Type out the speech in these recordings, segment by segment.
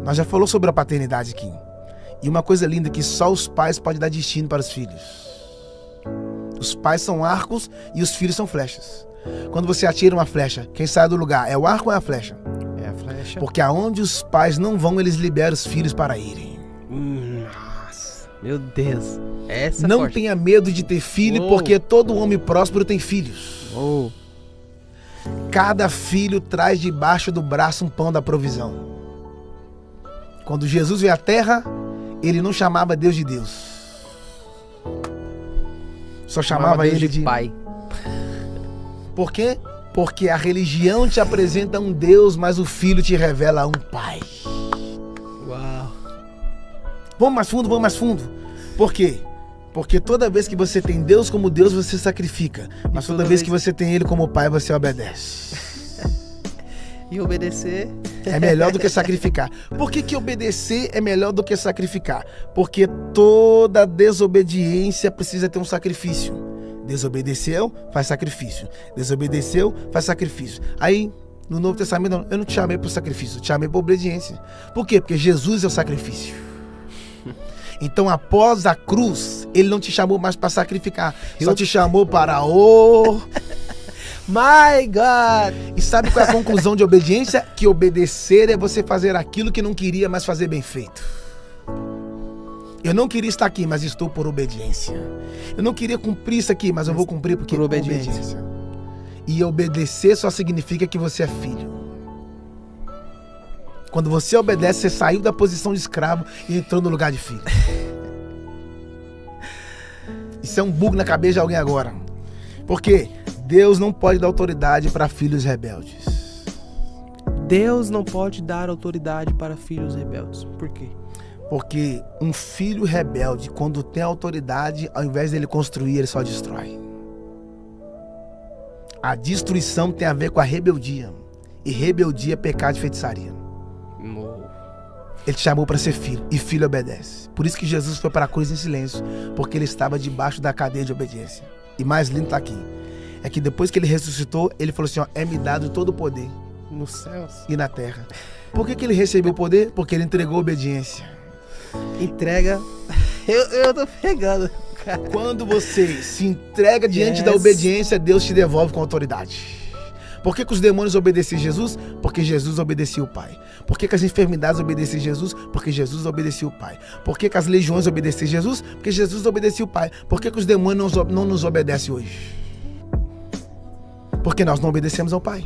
Nós já falamos sobre a paternidade aqui. E uma coisa linda é que só os pais podem dar destino para os filhos. Os pais são arcos e os filhos são flechas. Quando você atira uma flecha, quem sai do lugar é o arco ou é a flecha? É a flecha. Porque aonde os pais não vão, eles liberam os filhos para irem. Nossa, meu Deus. Essa Não forte. tenha medo de ter filho, porque todo homem próspero tem filhos. Oh. Cada filho traz debaixo do braço um pão da provisão. Quando Jesus veio à terra, ele não chamava Deus de Deus. Só chamava Deus ele de pai. Por quê? Porque a religião te apresenta um Deus, mas o filho te revela um pai. Uau. Vamos mais fundo, vamos mais fundo. Por quê? Porque toda vez que você tem Deus como Deus, você sacrifica. Mas toda vez que você tem Ele como pai, você obedece. E obedecer É melhor do que sacrificar. Por que obedecer é melhor do que sacrificar? Porque toda desobediência precisa ter um sacrifício. Desobedeceu, faz sacrifício. Desobedeceu, faz sacrifício. Aí, no Novo Testamento, eu não te chamei para o sacrifício, eu te chamei para a obediência. Por quê? Porque Jesus é o sacrifício. Então, após a cruz, ele não te chamou mais para sacrificar. Só te chamou para My God! E sabe qual é a conclusão de obediência? Que obedecer é você fazer aquilo que não queria, mas fazer bem feito. Eu não queria estar aqui, mas estou por obediência. Eu não queria cumprir isso aqui, mas eu vou cumprir porque por obediência. E obedecer só significa que você é filho. Quando você obedece, você saiu da posição de escravo e entrou no lugar de filho. Isso é um bug na cabeça de alguém agora. Por quê? Deus não pode dar autoridade para filhos rebeldes. Deus não pode dar autoridade para filhos rebeldes. Por quê? Porque um filho rebelde, quando tem autoridade, ao invés dele construir, ele só destrói. A destruição tem a ver com a rebeldia. E rebeldia é pecado de feitiçaria. Ele te chamou para ser filho, e filho obedece. Por isso que Jesus foi para a cruz em silêncio, porque ele estava debaixo da cadeia de obediência. E mais lindo está aqui, é que depois que ele ressuscitou, ele falou assim, ó, é-me dado todo o poder nos céus e na terra. Por que ele recebeu o poder? Porque ele entregou obediência. Entrega. Eu tô pegando, cara. Quando você se entrega diante da obediência, Deus te devolve com autoridade. Por que os demônios obedeciam a Jesus? Porque Jesus obedecia o Pai. Por que as enfermidades obedeciam a Jesus? Porque Jesus obedecia o Pai. Por que as legiões obedeciam a Jesus? Porque Jesus obedecia o Pai. Por que os demônios não nos obedecem hoje? Porque nós não obedecemos ao Pai.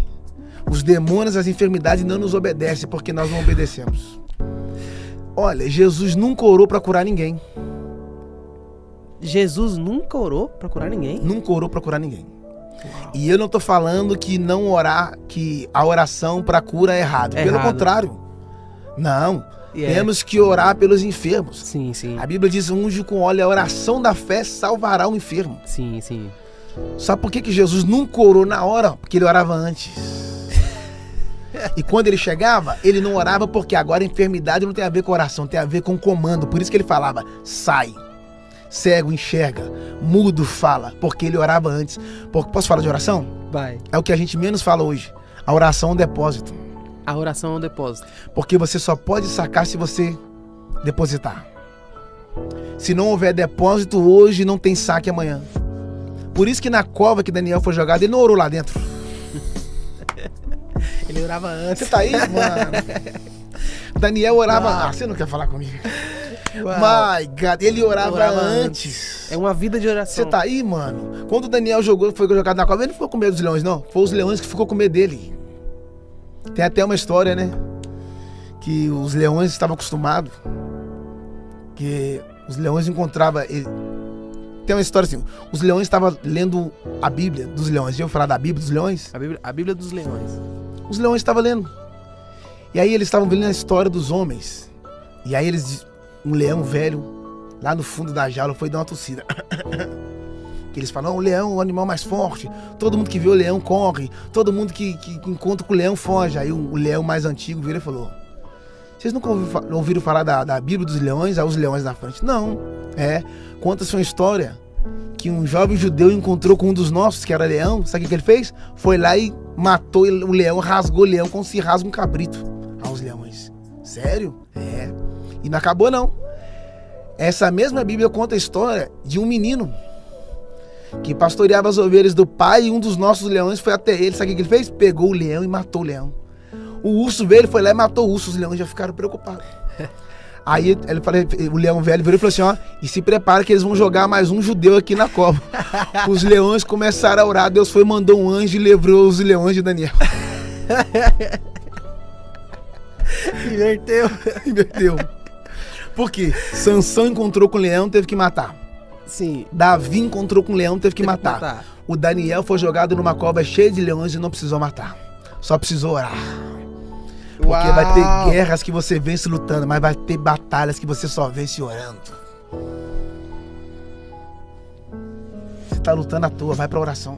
Os demônios, as enfermidades não nos obedecem porque nós não obedecemos. Olha, Jesus nunca orou para curar ninguém. Jesus nunca orou para curar ninguém? Nunca orou para curar ninguém. Uau. E eu não tô falando que não orar, que a oração para cura é errado. Pelo contrário. Não. Temos que orar pelos enfermos. Sim, sim. A Bíblia diz, unge com óleo, a oração da fé salvará o enfermo. Sim, sim. Sabe por que Jesus nunca orou na hora? Porque ele orava antes. E quando ele chegava, ele não orava porque agora a enfermidade não tem a ver com oração, tem a ver com comando. Por isso que ele falava, sai. Cego enxerga, mudo fala, porque ele orava antes. Posso falar de oração? Vai. É o que a gente menos fala hoje. A oração é um depósito. A oração é um depósito. Porque você só pode sacar se você depositar. Se não houver depósito hoje, não tem saque amanhã. Por isso que na cova que Daniel foi jogado, ele não orou lá dentro. Ele orava antes. Você tá aí, mano? Daniel orava... Ah, você não quer falar comigo? My God, ele orava antes. É uma vida de oração. Você tá aí, mano? Quando o Daniel foi jogado na cova, ele não ficou com medo dos leões, não. Foi os leões que ficou com medo dele. Tem até uma história, né? Que os leões estavam acostumados. Que os leões encontravam... Tem uma história assim. Os leões estavam lendo a Bíblia dos leões. Já ouviu falar da Bíblia dos leões? A Bíblia dos leões. Os leões estavam lendo. E aí eles estavam vendo a história dos homens. E aí um leão velho, lá no fundo da jaula, foi dar uma tossida. Que eles falam, o leão é o animal mais forte. Todo mundo que vê o leão corre. Todo mundo que encontra com o leão foge. Aí o leão mais antigo virou e falou, vocês nunca ouviram falar da Bíblia dos leões? Aí os leões na frente. Não. Conta-se uma história que um jovem judeu encontrou com um dos nossos, que era leão. Sabe o que ele fez? Foi lá e matou o leão, rasgou o leão como se rasga um cabrito. Aí os leões, Sério? É. E não acabou não. Essa mesma Bíblia conta a história de um menino que pastoreava as ovelhas do pai, e um dos nossos leões foi até ele. Sabe o que ele fez? Pegou o leão e matou o leão. O urso veio, ele foi lá e matou o urso. Os leões já ficaram preocupados. Aí o leão velho virou e falou assim, ó, e se prepara que eles vão jogar mais um judeu aqui na cova. Os leões começaram a orar, Deus foi, mandou um anjo e livrou os leões de Daniel. Inverteu. Por quê? Sansão encontrou com o leão, teve que matar. Sim. Davi encontrou com o leão, teve que matar. O Daniel foi jogado numa cova cheia de leões e não precisou matar. Só precisou orar. Porque vai ter guerras que você vence lutando, mas vai ter batalhas que você só vence orando. Você tá lutando à toa, vai pra oração.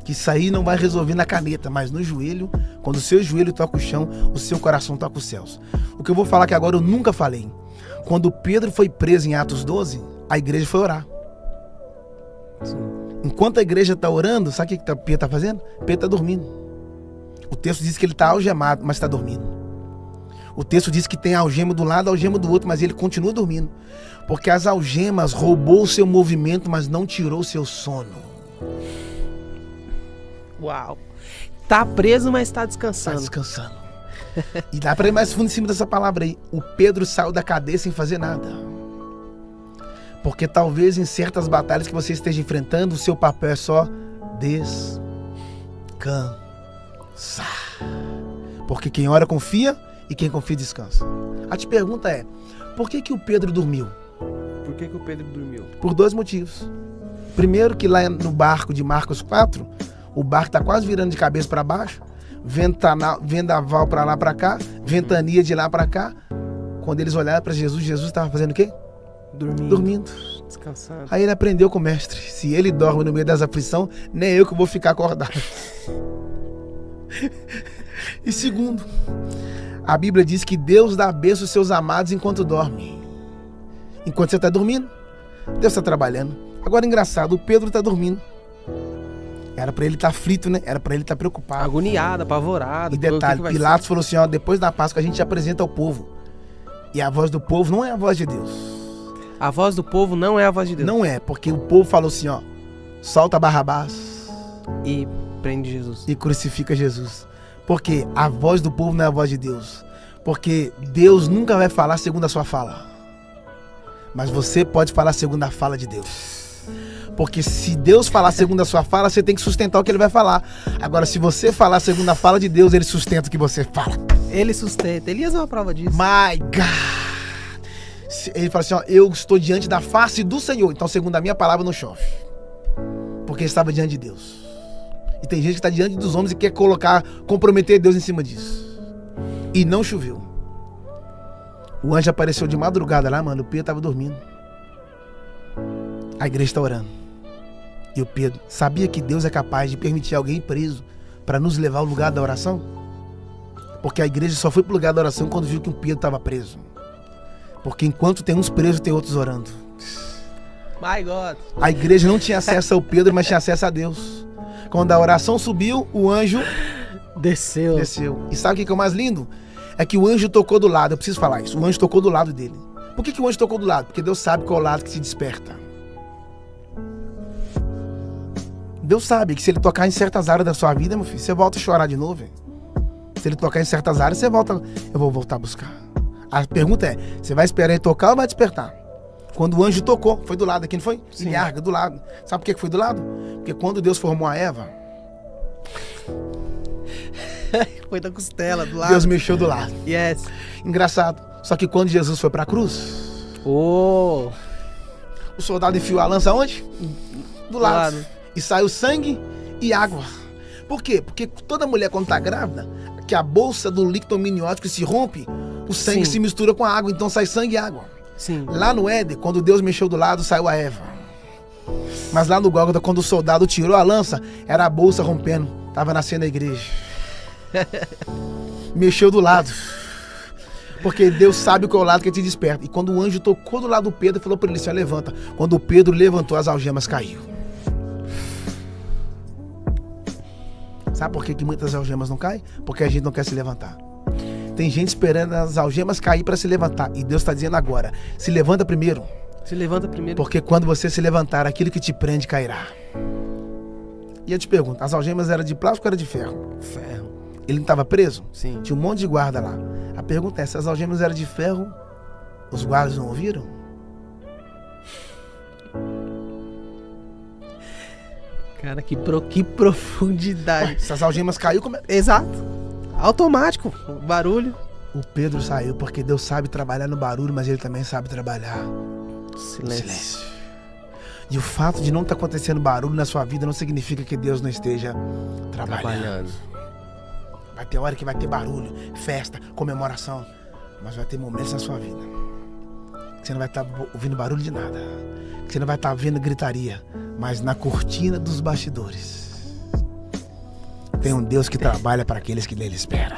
Que isso aí não vai resolver na caneta, mas no joelho, quando o seu joelho toca o chão, o seu coração toca os céus. O que eu vou falar que agora eu nunca falei. Quando Pedro foi preso em Atos 12, a igreja foi orar. Sim. Enquanto a igreja tá orando, sabe o que Pedro tá fazendo? Pedro tá dormindo. O texto diz que ele está algemado, mas está dormindo. O texto diz que tem algema do lado, algema do outro, mas ele continua dormindo. Porque as algemas roubou o seu movimento, mas não tirou o seu sono. Uau. Tá preso, mas tá descansando. Está descansando. E dá para ir mais fundo em cima dessa palavra aí. O Pedro saiu da cadeia sem fazer nada. Porque talvez em certas batalhas que você esteja enfrentando, o seu papel é só descansar. Porque quem ora confia e quem confia descansa. A te pergunta é, por que o Pedro dormiu? Por que o Pedro dormiu? Por dois motivos. Primeiro, que lá no barco de Marcos 4, o barco está quase virando de cabeça para baixo, vendaval para lá para cá, ventania de lá para cá. Quando eles olharam para Jesus, Jesus estava fazendo o quê? Dormindo. Descansando. Aí ele aprendeu com o mestre, se ele dorme no meio das aflições, nem eu que vou ficar acordado. E segundo, a Bíblia diz que Deus dá a bênção aos seus amados enquanto dorme. Enquanto você está dormindo, Deus está trabalhando. Agora, engraçado, o Pedro está dormindo. Era para ele estar aflito, né? Era para ele estar preocupado. Agoniado, apavorado. E detalhe, Pilatos falou assim, ó, depois da Páscoa a gente apresenta ao povo. E a voz do povo não é a voz de Deus. A voz do povo não é a voz de Deus. Não é, porque o povo falou assim, ó, solta Barrabás. E prende Jesus. E crucifica Jesus. Porque a voz do povo não é a voz de Deus. Porque Deus nunca vai falar segundo a sua fala. Mas você pode falar segundo a fala de Deus. Porque se Deus falar segundo a sua fala, você tem que sustentar o que ele vai falar. Agora, se você falar segundo a fala de Deus, ele sustenta o que você fala. Ele sustenta. Elias é uma prova disso. My God! Ele fala assim, ó, eu estou diante da face do Senhor. Então, segundo a minha palavra, não chove. Porque ele estava diante de Deus. E tem gente que está diante dos homens e quer comprometer Deus em cima disso. E não choveu. O anjo apareceu de madrugada lá, mano. O Pedro estava dormindo. A igreja está orando. E o Pedro sabia que Deus é capaz de permitir alguém preso para nos levar ao lugar da oração? Porque a igreja só foi para o lugar da oração quando viu que o Pedro estava preso. Porque enquanto tem uns presos, tem outros orando. My God. A igreja não tinha acesso ao Pedro, mas tinha acesso a Deus. Quando a oração subiu, o anjo desceu. E sabe o que é o mais lindo? É que o anjo tocou do lado. Eu preciso falar isso. O anjo tocou do lado dele. Por que o anjo tocou do lado? Porque Deus sabe qual é o lado que se desperta. Deus sabe que se ele tocar em certas áreas da sua vida, meu filho, você volta a chorar de novo. Hein? Se ele tocar em certas áreas, você volta. Eu vou voltar a buscar. A pergunta é, você vai esperar ele tocar ou vai despertar? Quando o anjo tocou, foi do lado aqui, não foi? Sim. Ele arga do lado. Sabe por que foi do lado? Porque quando Deus formou a Eva, foi da costela, do lado. Deus mexeu do lado. Yes. Engraçado. Só que quando Jesus foi pra cruz, o soldado enfiou a lança onde? Do lado. E saiu sangue e água. Por quê? Porque toda mulher quando tá grávida, que a bolsa do líquido amniótico se rompe, o sangue se mistura com a água, então sai sangue e água. Sim. Lá no Éden, quando Deus mexeu do lado, saiu a Eva. Mas lá no Gólgota, quando o soldado tirou a lança, era a bolsa rompendo. Tava nascendo a igreja. Mexeu do lado. Porque Deus sabe qual é o lado que te desperta. E quando o anjo tocou do lado do Pedro, falou para ele assim, levanta. Quando o Pedro levantou, as algemas caiu. Sabe por que muitas algemas não caem? Porque a gente não quer se levantar. Tem gente esperando as algemas cair para se levantar. E Deus está dizendo agora, se levanta primeiro. Se levanta primeiro. Porque quando você se levantar, aquilo que te prende cairá. E eu te pergunto, as algemas eram de plástico ou era de ferro? Ferro. Ele não estava preso? Sim. Tinha um monte de guarda lá. A pergunta é, se as algemas eram de ferro, os guardas não ouviram? Cara, que profundidade. Se as algemas caiu, como é? Exato. Automático. Barulho. O Pedro saiu porque Deus sabe trabalhar no barulho, mas ele também sabe trabalhar no Silêncio. silêncio. E o fato de não estar acontecendo barulho na sua vida não significa que Deus não esteja trabalhando. Vai ter hora que vai ter barulho, festa, comemoração, mas vai ter momentos na sua vida que você não vai estar ouvindo barulho de nada, que você não vai estar vendo gritaria, mas na cortina dos bastidores tem um Deus que trabalha para aqueles que nele esperam.